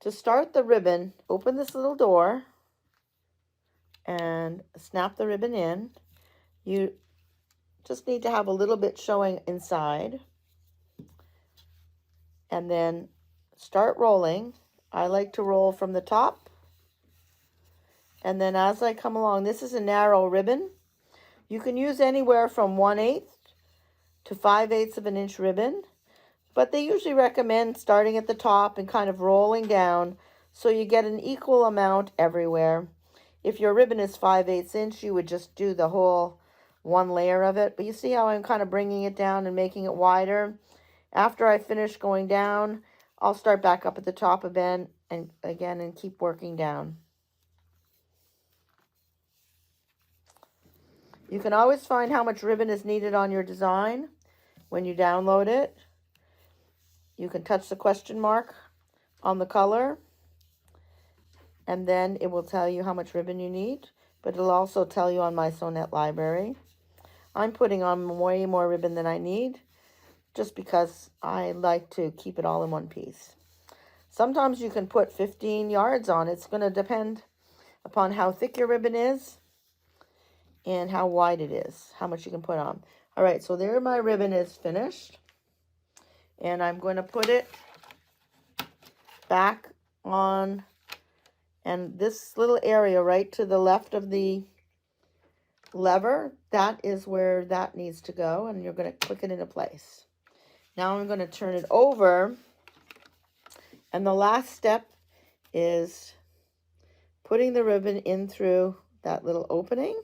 To start the ribbon, open this little door and snap the ribbon in. You just need to have a little bit showing inside. And then start rolling. I like to roll from the top. And then as I come along, this is a narrow ribbon. You can use anywhere from 1/8 to 5/8 of an inch ribbon, but they usually recommend starting at the top and kind of rolling down so you get an equal amount everywhere. If your ribbon is 5/8 inch, you would just do the whole one layer of it. But you see how I'm kind of bringing it down and making it wider? After I finish going down, I'll start back up at the top again and keep working down. You can always find how much ribbon is needed on your design when you download it. You can touch the question mark on the color, and then it will tell you how much ribbon you need, but it'll also tell you on my Sewnet library. I'm putting on way more ribbon than I need, just because I like to keep it all in one piece. Sometimes you can put 15 yards on. It's going to depend upon how thick your ribbon is and how wide it is, how much you can put on. All right, so there my ribbon is finished. And I'm going to put it back on, and this little area right to the left of the lever, that is where that needs to go, and you're going to click it into place. Now I'm going to turn it over, and the last step is putting the ribbon in through that little opening.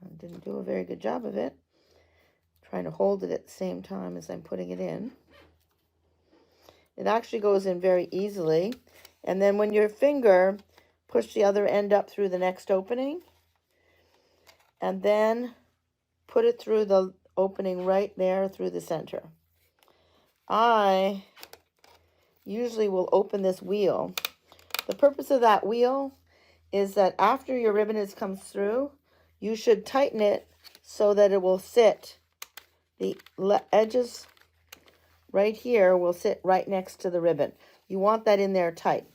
I didn't do a very good job of it. Trying to hold it at the same time as I'm putting it in. It actually goes in very easily. And then when your finger, push the other end up through the next opening. And then put it through the opening right there through the center. I usually will open this wheel. The purpose of that wheel is that after your ribbon has come through, you should tighten it so that it will sit. The edges right here will sit right next to the ribbon. You want that in there tight.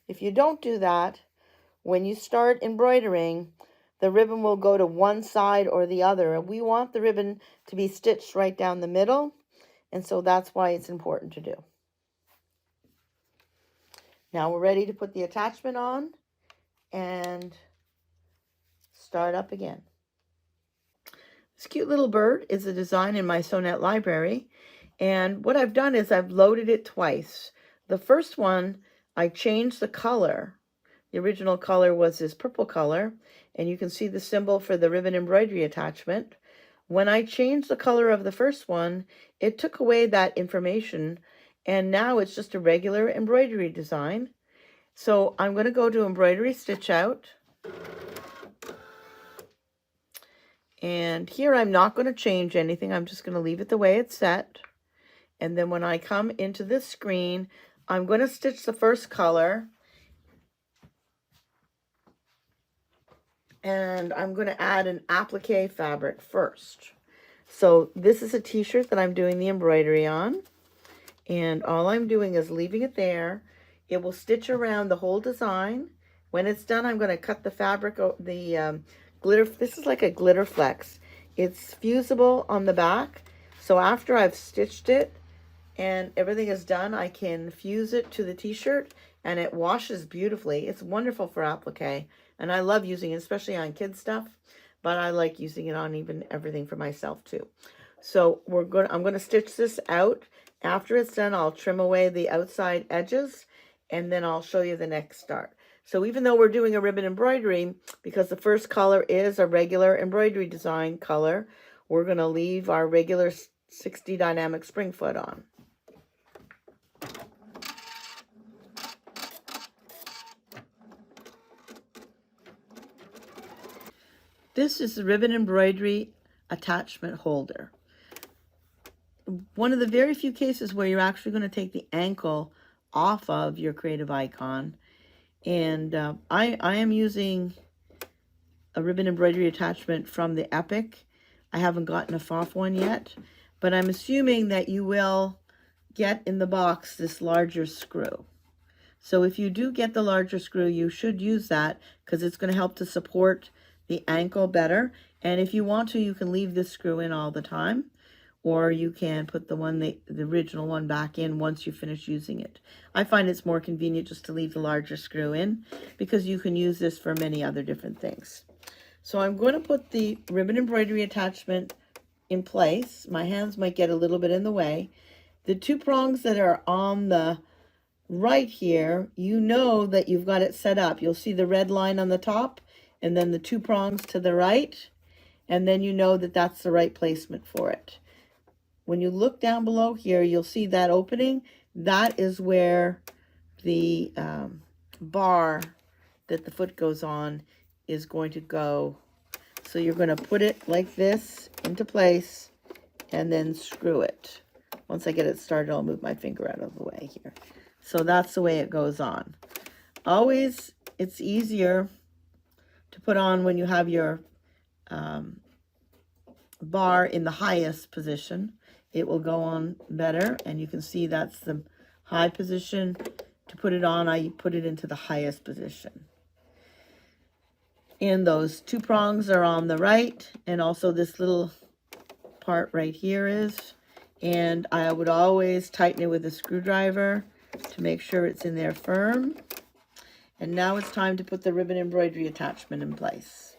If you don't do that, when you start embroidering, the ribbon will go to one side or the other. We want the ribbon to be stitched right down the middle, and so that's why it's important to do. Now we're ready to put the attachment on and start up again. This cute little bird is a design in my Sewnet library, and what I've done is I've loaded it twice. The first one, I changed the color. The original color was this purple color, and you can see the symbol for the ribbon embroidery attachment. When I changed the color of the first one, it took away that information, and now it's just a regular embroidery design. So I'm going to go to Embroidery Stitch Out. And here I'm not going to change anything. I'm just going to leave it the way it's set. And then when I come into this screen, I'm going to stitch the first color. And I'm going to add an applique fabric first. So this is a t-shirt that I'm doing the embroidery on. And all I'm doing is leaving it there. It will stitch around the whole design. When it's done, I'm going to cut the fabric, glitter. This is like a glitter flex. It's fusible on the back. So after I've stitched it and everything is done, I can fuse it to the t-shirt and it washes beautifully. It's wonderful for applique. And I love using it, especially on kids stuff, but I like using it on even everything for myself too. So I'm going to stitch this out. After it's done, I'll trim away the outside edges and then I'll show you the next start. So even though we're doing a ribbon embroidery, because the first color is a regular embroidery design color, we're going to leave our regular 60 dynamic spring foot on. This is the ribbon embroidery attachment holder. One of the very few cases where you're actually going to take the ankle off of your creative icon. And I am using a ribbon embroidery attachment from the Epic. I haven't gotten a FOF one yet, but I'm assuming that you will get in the box this larger screw. So if you do get the larger screw, you should use that because it's going to help to support the ankle better. And if you want to, you can leave this screw in all the time, or you can put the original one back in once you finish using it. I find it's more convenient just to leave the larger screw in because you can use this for many other different things. So I'm going to put the ribbon embroidery attachment in place. My hands might get a little bit in the way. The two prongs that are on the right here, you know that you've got it set up. You'll see the red line on the top and then the two prongs to the right, and then you know that that's the right placement for it. When you look down below here, you'll see that opening. That is where the bar that the foot goes on is going to go. So you're going to put it like this into place and then screw it. Once I get it started, I'll move my finger out of the way here. So that's the way it goes on. Always, it's easier to put on when you have your bar in the highest position. It will go on better, and you can see that's the high position. To put it on, I put it into the highest position. And those two prongs are on the right, and also this little part right here is. And I would always tighten it with a screwdriver to make sure it's in there firm. And now it's time to put the ribbon embroidery attachment in place.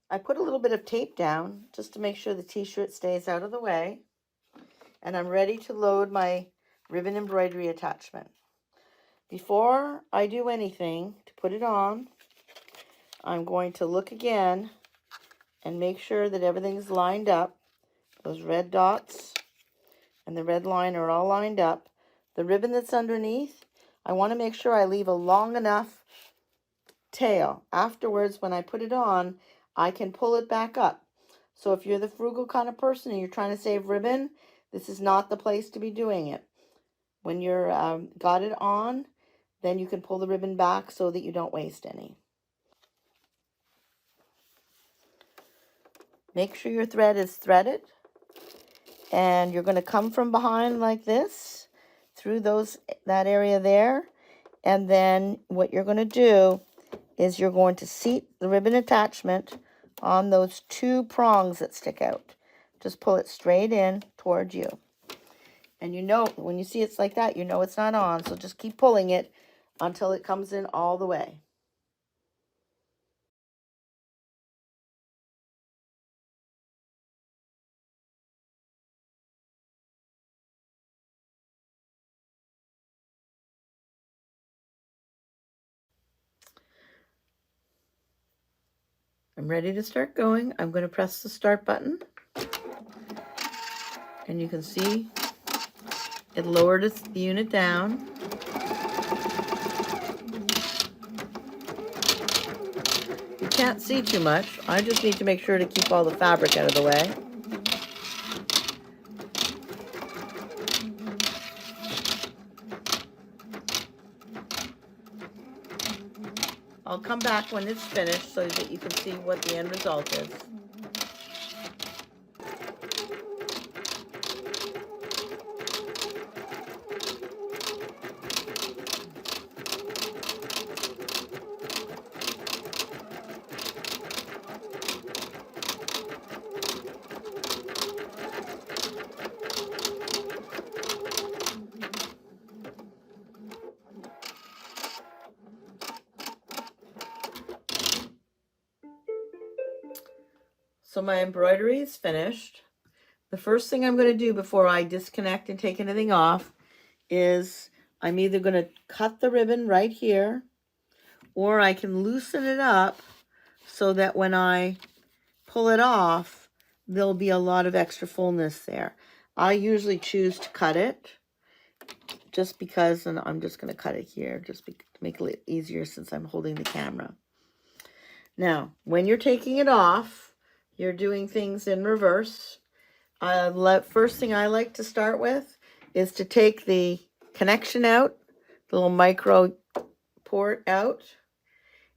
I put a little bit of tape down just to make sure the t-shirt stays out of the way. And I'm ready to load my ribbon embroidery attachment. Before I do anything to put it on, I'm going to look again and make sure that everything's lined up. Those red dots and the red line are all lined up. The ribbon that's underneath, I want to make sure I leave a long enough tail. Afterwards, when I put it on, I can pull it back up. So if you're the frugal kind of person and you're trying to save ribbon, this is not the place to be doing it. When you're got it on, then you can pull the ribbon back so that you don't waste any. Make sure your thread is threaded, and you're going to come from behind like this through that area there, and then what you're going to do is you're going to seat the ribbon attachment on those two prongs that stick out. Just pull it straight in towards you. And you know, when you see it's like that, you know it's not on. So just keep pulling it until it comes in all the way. I'm ready to start going. I'm going to press the start button. And you can see it lowered the unit down. You can't see too much. I just need to make sure to keep all the fabric out of the way. I'll come back when it's finished so that you can see what the end result is. So my embroidery is finished. The first thing I'm going to do before I disconnect and take anything off is I'm either going to cut the ribbon right here, or I can loosen it up so that when I pull it off, there'll be a lot of extra fullness there. I usually choose to cut it just because, and I'm just going to cut it here just to make it easier since I'm holding the camera. Now, when you're taking it off, you're doing things in reverse. First thing I like to start with is to take the connection out, the little micro port out,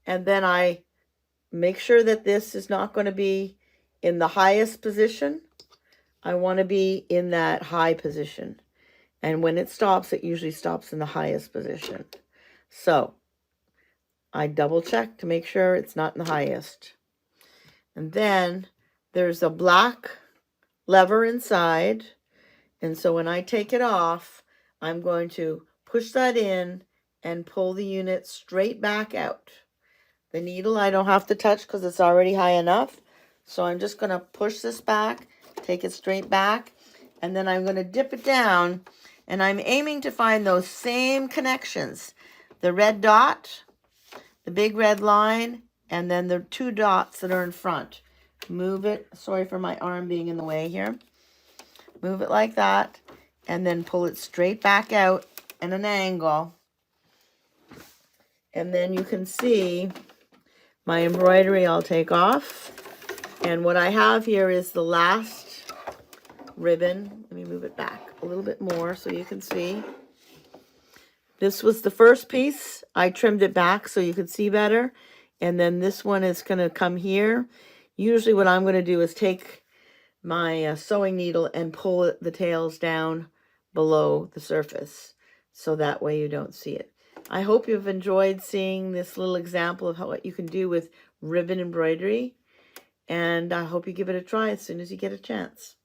and then I make sure that this is not going to be in the highest position. I want to be in that high position. And when it stops, it usually stops in the highest position. So I double check to make sure it's not in the highest. And then there's a black lever inside. And so when I take it off, I'm going to push that in and pull the unit straight back out. The needle I don't have to touch because it's already high enough. So I'm just going to push this back, take it straight back, and then I'm going to dip it down, and I'm aiming to find those same connections. The red dot, the big red line, and then the 2 dots that are in front. Move it. Sorry for my arm being in the way here. Move it like that, and then pull it straight back out at an angle. And then you can see my embroidery I'll take off. And what I have here is the last ribbon. Let me move it back a little bit more so you can see. This was the first piece. I trimmed it back so you could see better. And then this one is going to come here. Usually what I'm going to do is take my sewing needle and pull the tails down below the surface. So that way you don't see it. I hope you've enjoyed seeing this little example of what you can do with ribbon embroidery. And I hope you give it a try as soon as you get a chance.